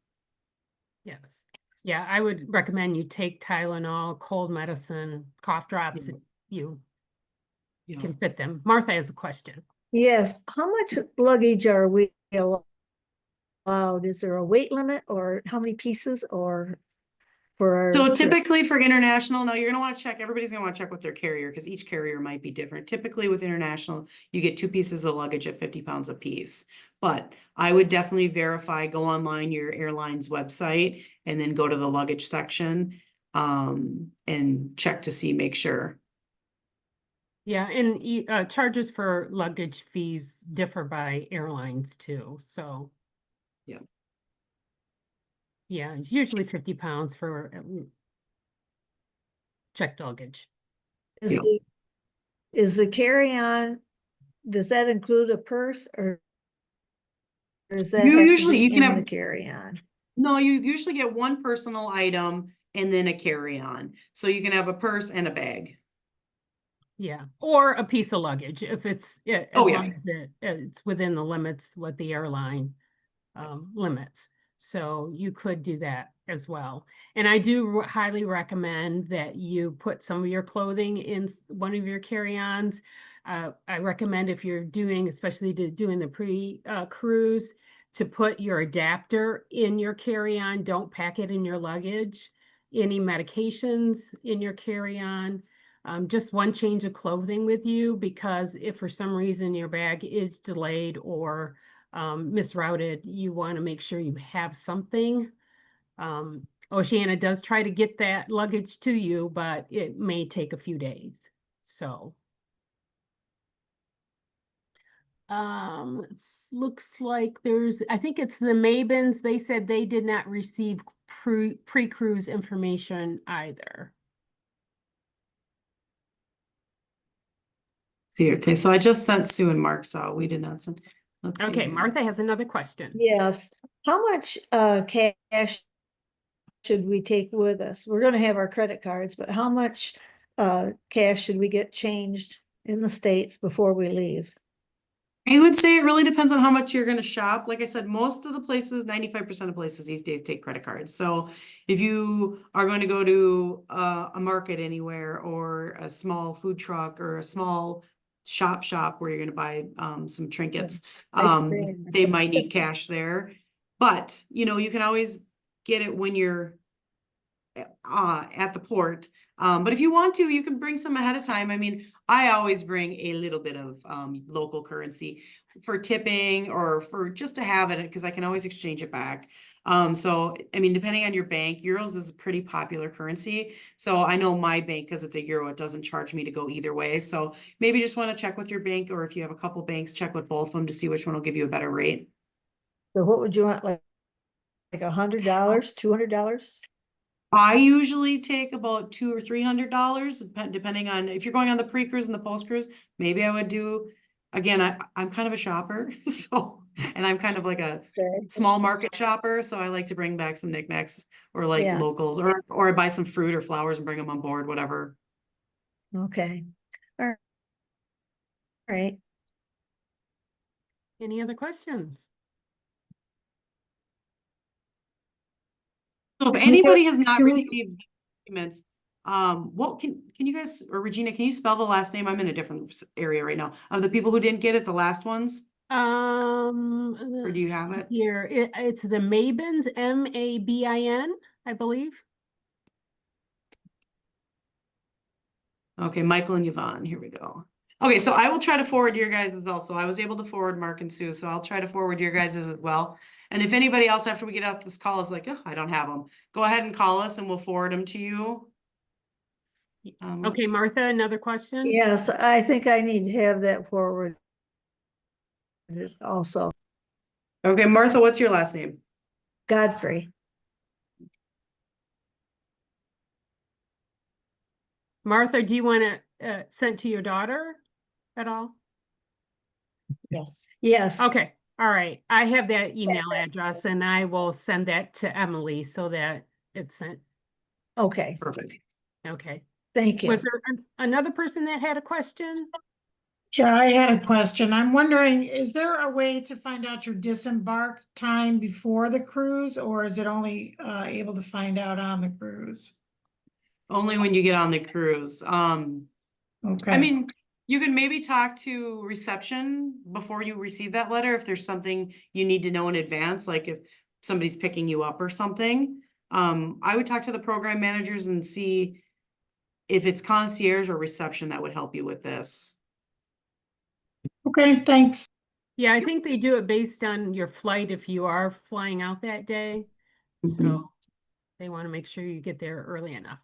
Speaker 1: Yes. Yeah, I would recommend you take Tylenol, cold medicine, cough drops if you
Speaker 3: Yeah.
Speaker 1: can fit them. Martha has a question.
Speaker 5: Yes, how much luggage are we allowed? Is there a weight limit or how many pieces or for our
Speaker 3: So
Speaker 5: trip?
Speaker 3: typically for international, now you're gonna want to check, everybody's gonna want to check with their carrier because each carrier might be different. Typically with international, you get 2 pieces of luggage at 50 pounds a piece. But I would definitely verify, go online, your airline's website, and then go to the luggage section, and check to see, make sure.
Speaker 1: Yeah, and charges for luggage fees differ by airlines too, so.
Speaker 3: Yeah.
Speaker 1: Yeah, it's usually 50 pounds for checked luggage.
Speaker 5: Is
Speaker 3: Yeah.
Speaker 5: the carry-on, does that include a purse or does that
Speaker 3: You
Speaker 5: have to
Speaker 3: usually-
Speaker 5: be
Speaker 3: you can
Speaker 5: in
Speaker 3: have-
Speaker 5: the carry-on?
Speaker 3: No, you usually get one personal item and then a carry-on. So you can have a purse and a bag.
Speaker 1: Yeah, or a piece of luggage if it's, as
Speaker 3: Oh, yeah.
Speaker 1: long as it's within the limits, what the airline limits. So you could do that as well. And I do highly recommend that you put some of your clothing in one of your carry-ons. I recommend if you're doing, especially doing the cruise, to put your adapter in your carry-on. Don't pack it in your luggage. Any medications in your carry-on. Just one change of clothing with you, because if for some reason your bag is delayed or misrouted, you want to make sure you have something. Oceana does try to get that luggage to you, but it may take a few days. So looks like I think it's the Mabens. They said they did not receive pre-cruise information either.
Speaker 3: See, okay, so I just sent Sue and Mark, so we did not send. Let's see
Speaker 1: Okay,
Speaker 3: here.
Speaker 1: Martha has another question.
Speaker 5: Yes, how much cash should we take with us? We're gonna have our credit cards, but how much cash should we get changed in the States before we leave?
Speaker 3: I would say it really depends on how much you're gonna shop. Like I said, most of the places, 95% of places these days take credit cards. So if you are going to go to a market anywhere or a small food truck or a small shop where you're gonna buy some trinkets,
Speaker 5: Ice cream.
Speaker 3: they might need cash there. But, you can always get it when you're at the port. But if you want to, you can bring some ahead of time. I mean, I always bring a little bit of local currency for tipping or for just to have it because I can always exchange it back. So, I mean, depending on your bank, euros is a pretty popular currency. So I know my bank, because it's a euro, it doesn't charge me to go either way. So maybe just want to check with your bank, or if you have a couple banks, check with both of them to see which one will give you a better rate.
Speaker 5: So what would you want, like $100, $200?
Speaker 3: I usually take about $200 or $300, depending on if you're going on the pre-cruise and the post-cruise. Maybe I would do, again, I'm kind of a shopper, so, and I'm kind of like a
Speaker 5: Okay.
Speaker 3: small market shopper, so I like to bring back some knickknacks or like
Speaker 5: Yeah.
Speaker 3: locals, or I buy some fruit or flowers and bring them on board, whatever.
Speaker 5: Okay. All right.
Speaker 1: Any other questions?
Speaker 3: So if
Speaker 4: Can we
Speaker 3: anybody has not
Speaker 4: can we-
Speaker 3: received documents, what can you guys, or Regina, can you spell the last name? I'm in a different area right now. Of the people who didn't get it, the last ones, or do you have it?
Speaker 1: Here, it's the Mabins, Mabin, I believe.
Speaker 3: Okay, Michael and Yvonne, here we go. Okay, so I will try to forward your guys' as well. So I was able to forward Mark and Sue, so I'll try to forward your guys' as well. And if anybody else after we get off this call is like, oh, I don't have them, go ahead and call us and we'll forward them to you.
Speaker 1: Okay, Martha, another question?
Speaker 5: Yes, I think I need to have that forward also.
Speaker 3: Okay, Martha, what's your last name?
Speaker 5: Godfrey.
Speaker 1: Martha, do you want to send to your daughter at all?
Speaker 5: Yes. Yes.
Speaker 1: Okay, all right. I have that email address and I will send that to Emily so that it's sent.
Speaker 5: Okay,
Speaker 6: Perfect.
Speaker 1: Okay.
Speaker 5: thank you.
Speaker 1: Was there another person that had a question?
Speaker 4: Yeah, I had a question. I'm wondering, is there a way to find out your disembark time before the cruise, or is it only able to find out on the cruise?
Speaker 3: Only when you get on the cruise.
Speaker 4: Okay.
Speaker 3: I mean, you can maybe talk to reception before you receive that letter if there's something you need to know in advance, like if somebody's picking you up or something. I would talk to the program managers and see if it's concierge or reception that would help you with this.
Speaker 4: Okay, thanks.
Speaker 1: Yeah, I think they do it based on your flight if you are flying out that day. So they want to make sure you get there early enough.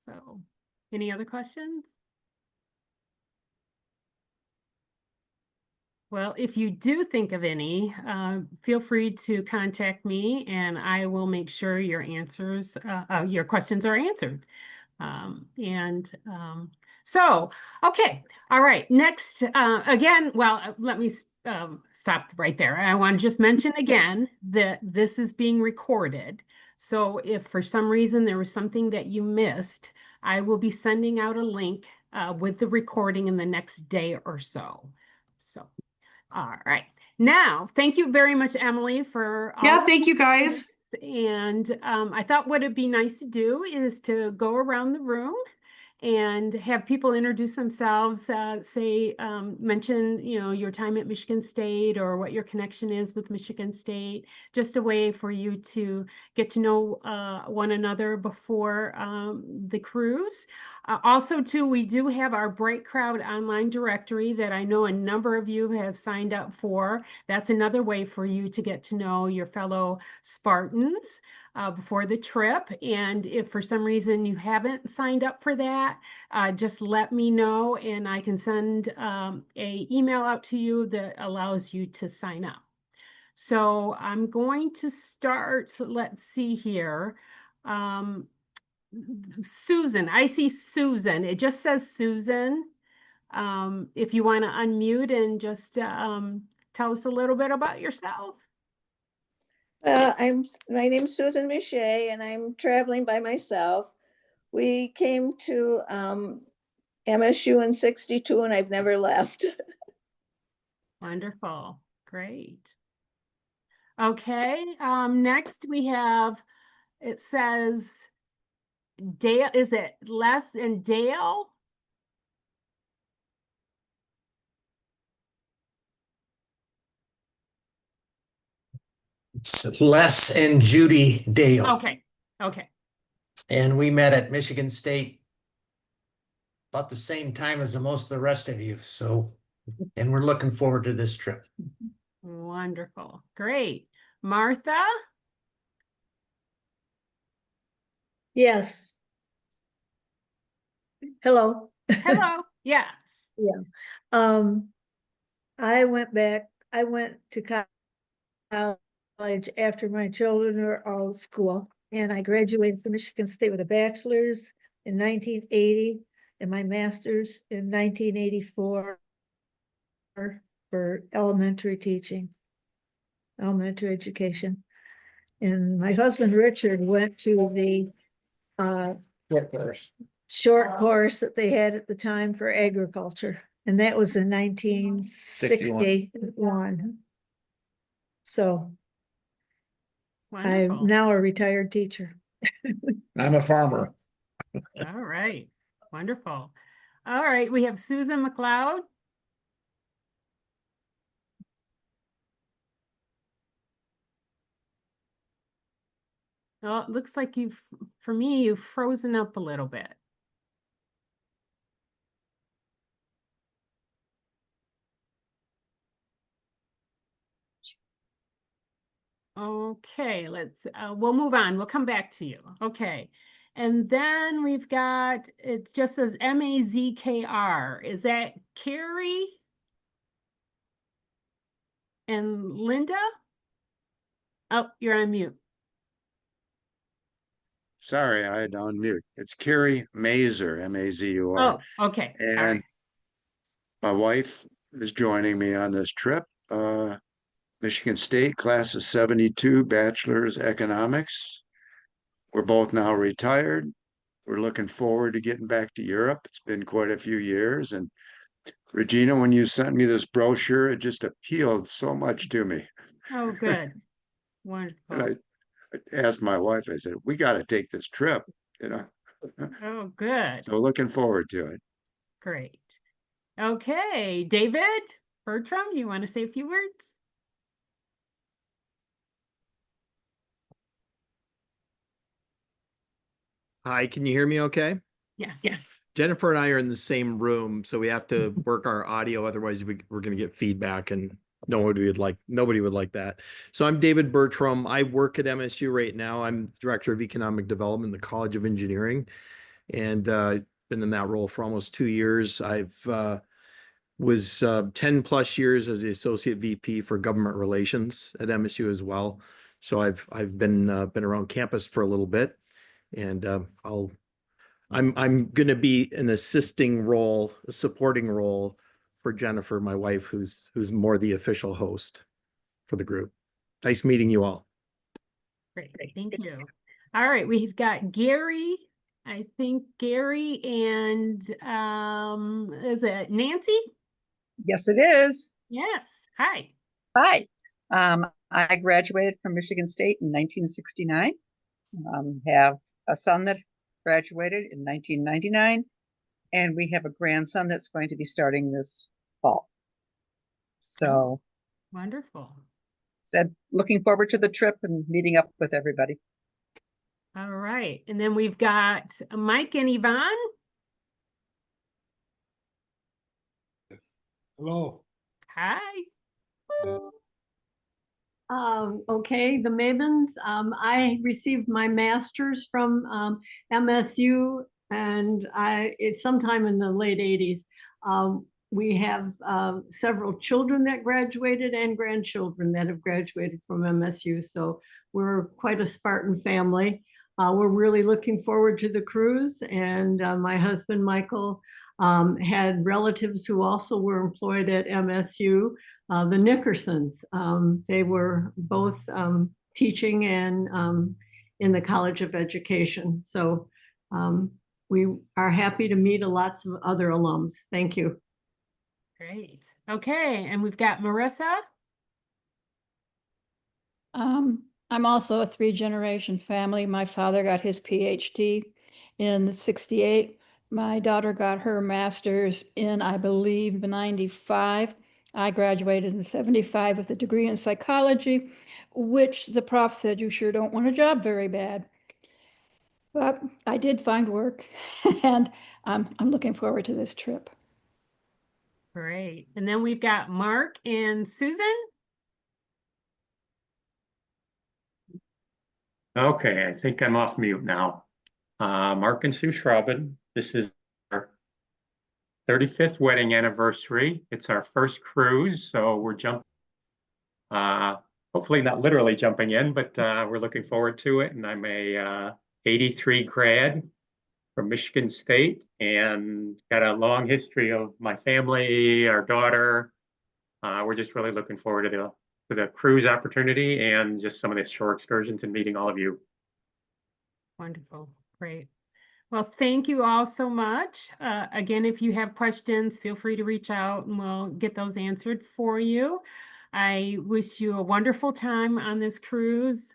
Speaker 1: So, any other questions? Well, if you do think of any, feel free to contact me and I will make sure your your questions are answered. So, okay, all right, next, again, well, let me stop right there. I want to just mention again that this is being recorded. So if for some reason there was something that you missed, I will be sending out a link with the recording in the next day or so. So, all right. Now, thank you very much, Emily, for all
Speaker 3: Yeah, thank you guys.
Speaker 1: and I thought what it'd be nice to do is to go around the room and have people introduce themselves, mention, your time at Michigan State or what your connection is with Michigan State, just a way for you to get to know one another before the cruise. Also, too, we do have our Bright Crowd online directory that I know a number of you have signed up for. That's another way for you to get to know your fellow Spartans before the trip. And if for some reason you haven't signed up for that, just let me know and I can send a email out to you that allows you to sign up. So I'm going to start, let's see here. Susan, I see Susan. It just says Susan. If you want to unmute and just tell us a little bit about yourself.
Speaker 7: My name's Susan Miche and I'm traveling by myself. We came to MSU in 62 and I've never left.
Speaker 1: Wonderful. Great. Okay. Next we have, it says Dale, is it Les and Dale?
Speaker 8: It's Les and Judy Dale,
Speaker 1: Okay. Okay.
Speaker 8: and we met at Michigan State about the same time as most of the rest of you. So, and we're looking forward to this trip.
Speaker 1: Wonderful. Great. Martha?
Speaker 5: Yes. Hello.
Speaker 1: Hello. Yes.
Speaker 5: Um, I went to college after my children were all at school, and I graduated from Michigan State with a bachelor's in 1980 and my master's in 1984 for elementary teaching, elementary education. And my husband Richard went to the short course that they had at the time for agriculture, and that was in 1961. So I'm
Speaker 1: Wonderful.
Speaker 5: now a retired teacher.
Speaker 8: I'm a farmer.
Speaker 1: All right. Wonderful. All right. We have Susan McLeod. Oh, it looks like for me, you've frozen up a little bit. Okay, we'll move on. We'll come back to you. Okay. And then we've got, it just says MAZKR. Is that Carrie and Linda? Oh, you're on mute.
Speaker 9: Sorry, I had to unmute. It's Carrie Mazur, M-A-Z-U-R.
Speaker 1: Oh, okay. All right.
Speaker 9: And my wife is joining me on this trip. Michigan State, class of 72, bachelor's economics. we're both now retired. We're looking forward to getting back to Europe. It's been quite a few years. And Regina, when you sent me this brochure, it just appealed so much to me.
Speaker 1: Oh, good.
Speaker 9: And
Speaker 1: Wonderful.
Speaker 9: I asked my wife, I said, we got to take this trip, you know.
Speaker 1: Oh, good.
Speaker 9: So looking forward to it.
Speaker 1: Great. Okay, David Bertram, you want to say a few words?
Speaker 10: Hi, can you hear me okay?
Speaker 1: Yes.
Speaker 10: Jennifer and I are in the same room, so we have to work our audio, otherwise we're going to get feedback and nobody would like that. So I'm David Bertram. I work at MSU right now. I'm Director of Economic Development in the College of Engineering, and been in that role for almost 2 years. I've was 10 plus years as the Associate VP for Government Relations at MSU as well. So I've been around campus for a little bit, and I'm going to be an assisting role, a supporting role for Jennifer, my wife, who's more the official host for the group. Nice meeting you all.
Speaker 1: Great. Thank you. All right, we've got Gary. I think Gary and is it Nancy?
Speaker 11: Yes, it is.
Speaker 1: Yes. Hi.
Speaker 11: Hi. I graduated from Michigan State in 1969. Have a son that graduated in 1999, and we have a grandson that's going to be starting this fall. So,
Speaker 1: Wonderful.
Speaker 11: said looking forward to the trip and meeting up with everybody.
Speaker 1: All right. And then we've got Mike and Yvonne.
Speaker 12: Hello.
Speaker 1: Hi.
Speaker 13: Okay, the Mavens. I received my master's from MSU, and it's sometime in the late 80s. We have several children that graduated and grandchildren that have graduated from MSU, so we're quite a Spartan family. We're really looking forward to the cruise, and my husband Michael had relatives who also were employed at MSU. The Nickersons, they were both teaching and in the College of Education. So we are happy to meet lots of other alums. Thank you.
Speaker 1: Great. Okay, and we've got Marissa.
Speaker 14: I'm also a 3-generation family. My father got his PhD in 68. My daughter got her master's in, I believe, 95. I graduated in 75 with a degree in psychology, which the prof said you sure don't want a job very bad. But I did find work, and I'm looking forward to this trip.
Speaker 1: Great. And then we've got Mark and Susan.
Speaker 6: Okay, I think I'm off mute now. Mark and Sue Schraubin, this is our 35th wedding anniversary. It's our first cruise, so we're jumping, hopefully not literally jumping in, but we're looking forward to it. And I'm a 83 grad from Michigan State and got a long history of my family, our daughter. We're just really looking forward to the cruise opportunity and just some of the shore excursions and meeting all of you.
Speaker 1: Wonderful. Great. Well, thank you all so much. Again, if you have questions, feel free to reach out and we'll get those answered for you. I wish you a wonderful time on this cruise.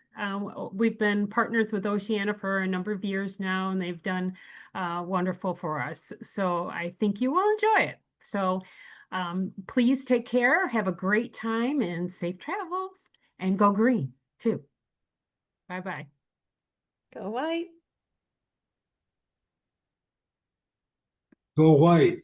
Speaker 1: We've been partners with Oceana for a number of years now, and they've done wonderful for us. So I think you will enjoy it. So please take care, have a great time, and safe travels, and go green too. Bye-bye.
Speaker 2: Go white.
Speaker 12: Go white.